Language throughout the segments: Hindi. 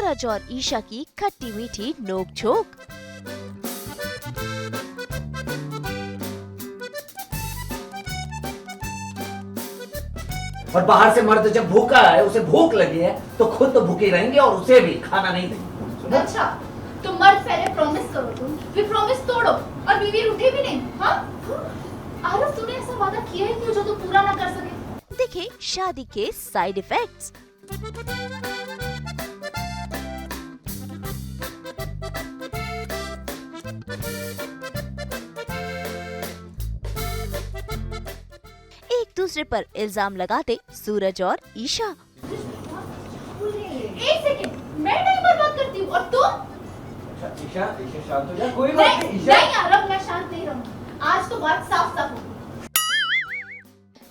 सूरज और ईशा की खट्टी मीठी नोक-झोंक। और बाहर से मर्द जब भूखा है, उसे भूख लगी है, तो खुद तो भूखे रहेंगे और उसे भी खाना नहीं देंगे। अच्छा, तो मर्द पहले प्रॉमिस करो तुम, फिर प्रॉमिस तोड़ो और बीवी रूठे भी नहीं। हाँ? आरव, तूने ऐसा वादा किया ही नहीं जो तू पूरा ना कर सके। देखिए शादी के साइड इफेक्ट्स। एक दूसरे पर इल्जाम लगाते सूरज और ईशा। एक सेकंड, मैं टाइम बर्बाद करती हूँ और तुम? ईशा शांत हो जा, कोई बात नहीं। नहीं आरव, मैं शांत नहीं रहूँगी। आज तो बात साफ साफ होगी।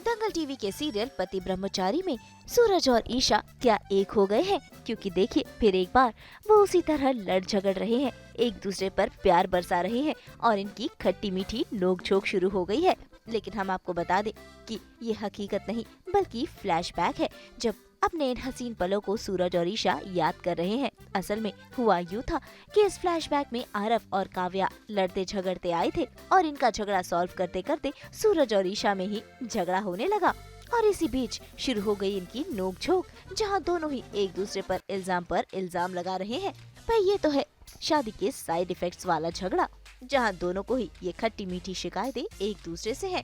दंगल टीवी के सीरियल पति ब्रह्मचारी में सूरज और ईशा क्या एक हो गए हैं? क्योंकि देखिए फिर एक बार वो उसी तरह लड़ झगड़ रहे हैं, एक दूसरे पर प्यार बरसा रहे हैं और इनकी खट्टी मीठी नोक-झोंक शुरू हो गई है। लेकिन हम आपको बता दें कि ये हकीकत नहीं बल्कि फ्लैशबैक है, जब अपने इन हसीन पलों को सूरज और ईशा याद कर रहे हैं। असल में हुआ यूँ था कि इस फ्लैशबैक में आरव और काव्या लड़ते झगड़ते आए थे और इनका झगड़ा सॉल्व करते करते सूरज और ईशा में ही झगड़ा होने लगा और इसी बीच शुरू हो गई इनकी नोक-झोंक, जहां दोनों ही एक दूसरे पर इल्जाम लगा रहे हैं। भाई ये तो है शादी के साइड इफेक्ट्स वाला झगड़ा, जहां दोनों को ही ये खट्टी मीठी शिकायतें एक दूसरे से हैं।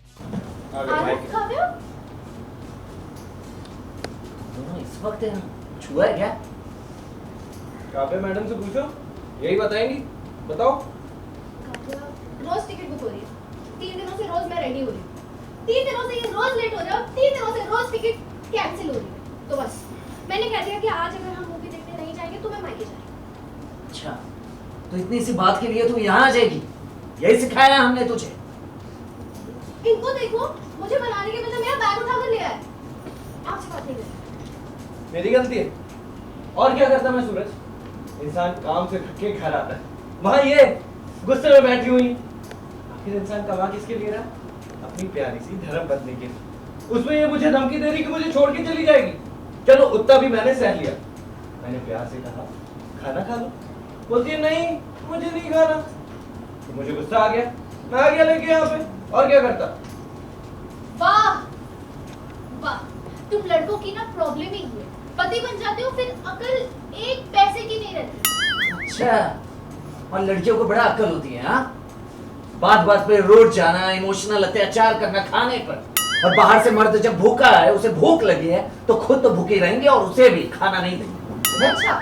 आरव, काव्या, दोनों इस वक्त छुआ है क्या? काव्या मैडम से पूछो, यही बताएंगी। बताओ। काव्या, रोज टिकट बुक हो रही है। 3 दिनों से रोज मैं रेडी हो रही हूँ। 3 दिनों से ये रोज लेट हो रहा है और 3 दिनों से रोज टिकट कैंसिल हो रही है। तो बस मैंने कह दिया कि आज अगर हम मूवी देखने नहीं जाएंगे तो मैं मायके जाऊंगी। अच्छा, तो इतनी सी बात के लिए तू यहाँ आ जाएगी? यही सिखाया है हमने तुझे? इनको देखो, मुझे बनाने के बजाय मेरा बैग उठाकर ले आए। आपसे बात नहीं करती। मेरी गलती है। और क्या करता मैं सूरज? इंसान काम से थक के घर आता है, वहाँ ये गुस्से में बैठी हुई। आखिर इंसान कमा किसके लिए रहा? अपनी प्यारी सी धर्म पत्नी के लिए। उसमें ये मुझे धमकी दे रही कि मुझे छोड़ के चली जाएगी। चलो उतना भी मैंने सह लिया। मैंने प्यार से कहा खाना खा लो, बोलती है नहीं मुझे नहीं खाना। तो मुझे गुस्सा आ गया, मैं आ गया लेके यहाँ पे। और क्या करता? वाह वाह, तुम लड़कों की ना प्रॉब्लम ही है। पति बन जाते हो फिर अकल एक पैसे की नहीं रहती। अच्छा, और लड़कियों को बड़ा अक्ल होती है। हाँ, बात बात पे रोड जाना, इमोशनल अत्याचार करना खाने पर। और बाहर से मर्द जब भूखा है, उसे भूख लगी है, तो खुद तो भूखे रहेंगे और उसे भी खाना नहीं देंगे। अच्छा,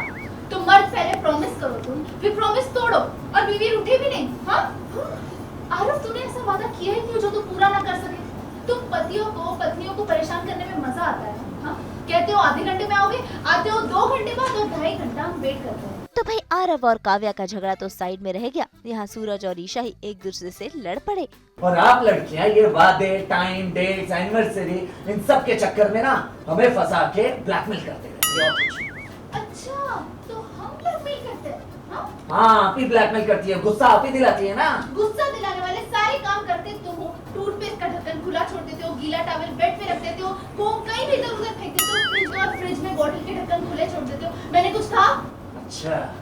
तो मर्द पहले प्रॉमिस करो तुम, फिर प्रॉमिस तोड़ो और बीवी रूठे भी नहीं। हाँ? आरव, तूने ऐसा वादा किया ही नहीं जो तू पूरा ना कर सके। तुम पत्नियों को परेशान करने में मजा आता है। हाँ? कहते हो आधे घंटे में आओगे, आते हो 2 घंटे बाद और 2.5 घंटा हम वेट करते हैं। तो भाई आरव और काव्या का झगड़ा तो साइड में रह गया, यहाँ सूरज और ईशा ही एक दूसरे से लड़ पड़े। और आप लड़कियां ये वादे, टाइम, डेट्स, एनिवर्सरी, इन सब के चक्कर में ना हमें फंसा के ब्लैकमेल करते रहती है। अच्छा, तो हम ब्लैकमेल करते हैं? हाँ, आप ही ब्लैकमेल करती है, गुस्सा आप ही दिलाती है ना। गुस्सा दिलाने वाले सारे काम करते तुम हो। टूथपेस्ट का ढक्कन खुला छोड़ देते हो, गीला टॉवल बेड पे रख देते हो, फोम कहीं भी इधर उधर फेंक देते हो, फ्रिज में बॉटल के ढक्कन खुले छोड़ देते हो। मैंने कुछ कहा? अच्छा,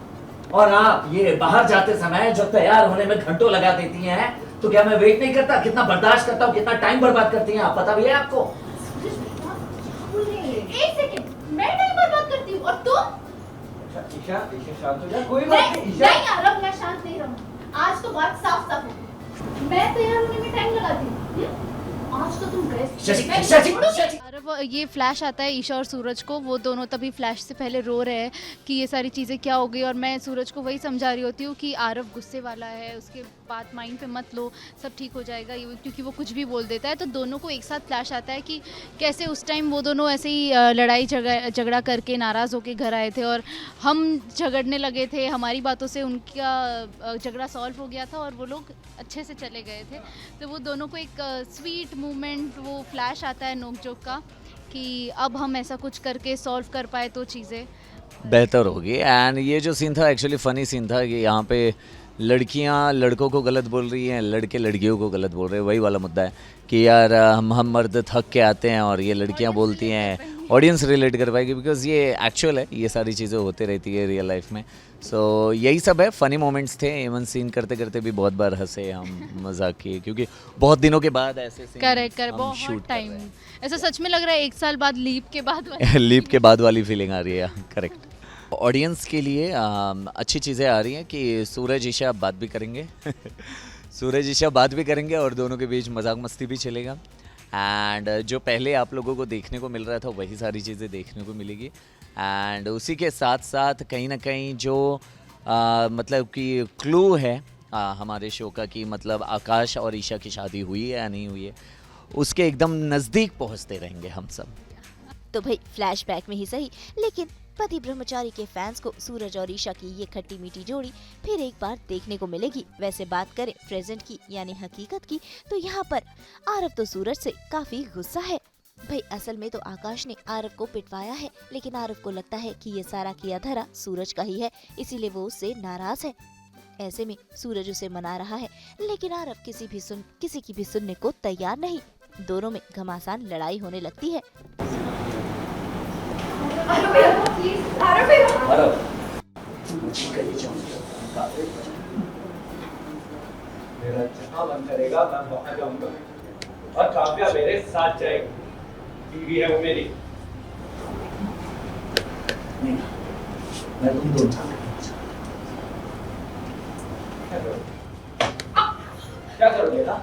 और आप ये बाहर जाते समय जो तैयार होने में घंटों लगा देती हैं, तो क्या मैं वेट नहीं करता? कितना बर्दाश्त करता हूँ, कितना टाइम बर्बाद करती हैं आप, पता भी है आपको? एक सेकंड, मैं टाइम बर्बाद करती हूँ और तुम? ईशा शांत हो जा, कोई बात नहीं। नहीं आरव, मैं शांत नहीं रहूंगी। आज तो बात साफ साफ होगी। मैं तैयार होने में टाइम लगाती हूँ। आज तो तुम गए। आरव, ये फ्लैश आता है ईशा और सूरज को, वो दोनों तभी फ्लैश से पहले रो रहे हैं कि ये सारी चीज़ें क्या हो गई, और मैं सूरज को वही समझा रही होती हूँ कि आरव गुस्से वाला है, उसके बात माइंड पे मत लो, सब ठीक हो जाएगा, क्योंकि वो कुछ भी बोल देता है। तो दोनों को एक साथ फ्लैश आता है कि कैसे उस टाइम वो दोनों ऐसे ही लड़ाई झगड़ा करके नाराज़ होकर घर आए थे और हम झगड़ने लगे थे, हमारी बातों से उनका झगड़ा सॉल्व हो गया था और वो लोग अच्छे से चले गए थे। तो वो दोनों को एक स्वीट मोमेंट, वो फ्लैश आता है नोक-झोंक का कि अब हम ऐसा कुछ करके सॉल्व कर पाए तो चीज़ें बेहतर होगी। एंड ये जो सीन था एक्चुअली फ़नी सीन था कि यहाँ पे लड़कियाँ लड़कों को गलत बोल रही हैं, लड़के लड़कियों को गलत बोल रहे हैं। वही वाला मुद्दा है कि यार हम मर्द थक के आते हैं और ये लड़कियाँ बोलती हैं ऑडियंस रिलेट कर पाएगी, बिकॉज ये एक्चुअल है, ये सारी चीज़ें होते रहती है रियल लाइफ में. सो यही सब है. फनी मोमेंट्स थे, इवन सीन करते करते भी बहुत बार हंसे हम, मजाक किए, क्योंकि बहुत दिनों के बाद ऐसे सीन करेक्ट हम बहुत शूट टाइम. ऐसा सच में लग रहा है 1 साल बाद लीप के बाद लीप के बाद वाली फीलिंग आ रही है. करेक्ट. ऑडियंस के लिए अच्छी चीज़ें आ रही हैं कि सूरज ईशा बात भी करेंगे. सूरज ईशा बात भी करेंगे और दोनों के बीच मजाक मस्ती भी चलेगा. एंड जो पहले आप लोगों को देखने को मिल रहा था वही सारी चीज़ें देखने को मिलेगी. एंड उसी के साथ साथ कहीं ना कहीं जो मतलब कि क्लू है हमारे शो का, कि मतलब आकाश और ईशा की शादी हुई है या नहीं हुई है, उसके एकदम नज़दीक पहुंचते रहेंगे हम सब. तो भाई फ्लैशबैक में ही सही, लेकिन पति ब्रह्मचारी के फैंस को सूरज और ईशा की ये खट्टी मीठी जोड़ी फिर एक बार देखने को मिलेगी. वैसे बात करें प्रेजेंट की यानी हकीकत की, तो यहाँ पर आरव तो सूरज से काफी गुस्सा है. भाई असल में तो आकाश ने आरव को पिटवाया है, लेकिन आरव को लगता है कि ये सारा किया धरा सूरज का ही है, इसीलिए वो उससे नाराज है. ऐसे में सूरज उसे मना रहा है, लेकिन आरव किसी की भी सुनने को तैयार नहीं. दोनों में घमासान लड़ाई होने लगती है. आरव भैया प्लीज, आरव भैया. मेरा जहाँ मन करेगा मैं वहाँ जाऊंगा और काव्या मेरे साथ जाएगी. बीवी है वो मेरी. नहीं, मैं तुम दोनों क्या करोगे ना?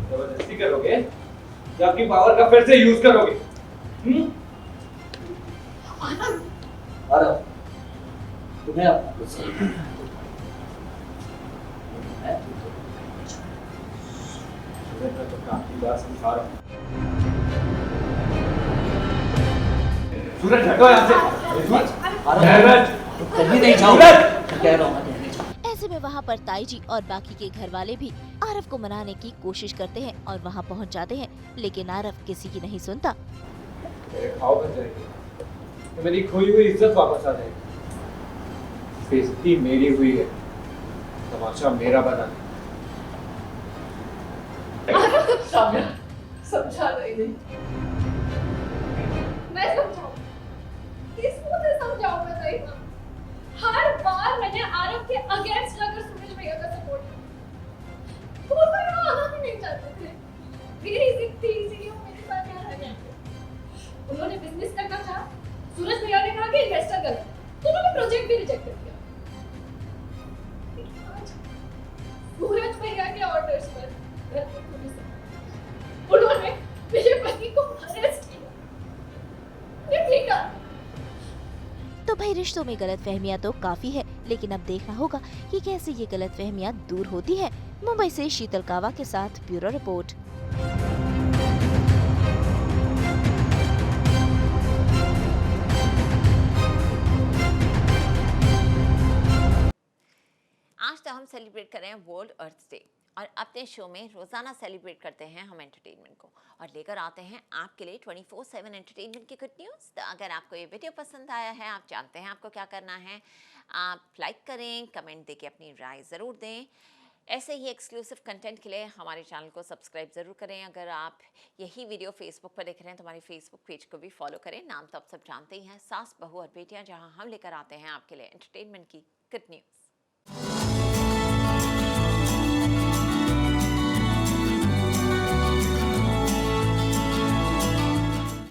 जबरदस्ती करोगे या अपनी पावर का फिर से यूज करोगे? आरव, तुम्हें अपना गुस्सा मैं तो काफी बार समझा रहा हूँ. सूरज हटो यहाँ से. कहीं नहीं जाऊंगा, कह रहा हूँ मैं कहीं नहीं जाऊंगा. ऐसे में वहाँ पर ताई जी और बाकी के घर वाले भी आरव को मनाने की कोशिश करते हैं और वहाँ पहुँच जाते हैं, लेकिन आरव किसी की नहीं सुनता. मेरे खाओ बन जाएगी तो मेरी खोई हुई इज्जत वापस आ जाएगी. बेइज्जती मेरी हुई है, तमाशा मेरा बना. समझा नहीं. मैं समझाऊं, किस मुंह से समझाऊं बताइए ना. हर बार मैंने आरव के अगेंस्ट लगा सूरज भैया का सपोर्ट किया. वो तो यहाँ आना भी नहीं चाहते थे. मेरी जिद थी इसीलिए वो मेरे साथ यहाँ रह गए. उन्होंने बिजनेस करना चाहा, सूरज भैया ने कहा कि इन्वेस्टर करें, तो उन्होंने प्रोजेक्ट भी रिजेक्ट कर दिया. लेकिन आज सूरज भैया के ऑर्डर्स पर उन्होंने मेरे पति को अरेस्ट किया. निकलेगा. तो भाई रिश्तों में गलतफहमियां तो काफी है, लेकिन अब देखना होगा कि कैसे ये गलतफहमियां दूर होती है. मुंबई से शीतल कावा के साथ ब्यूरो रिपोर्ट. आज तो हम सेलिब्रेट कर रहे हैं वर्ल्ड अर्थ डे और अपने शो में रोज़ाना सेलिब्रेट करते हैं हम एंटरटेनमेंट को और लेकर आते हैं आपके लिए 24/7 एंटरटेनमेंट की गुड न्यूज़. तो अगर आपको ये वीडियो पसंद आया है, आप जानते हैं आपको क्या करना है. आप लाइक करें, कमेंट देके अपनी राय ज़रूर दें. ऐसे ही एक्सक्लूसिव कंटेंट के लिए हमारे चैनल को सब्सक्राइब ज़रूर करें. अगर आप यही वीडियो फेसबुक पर देख रहे हैं तो हमारे फेसबुक पेज को भी फॉलो करें. नाम तो आप सब जानते ही हैं, सास बहू और बेटियां, जहां हम लेकर आते हैं आपके लिए एंटरटेनमेंट की गुड न्यूज़.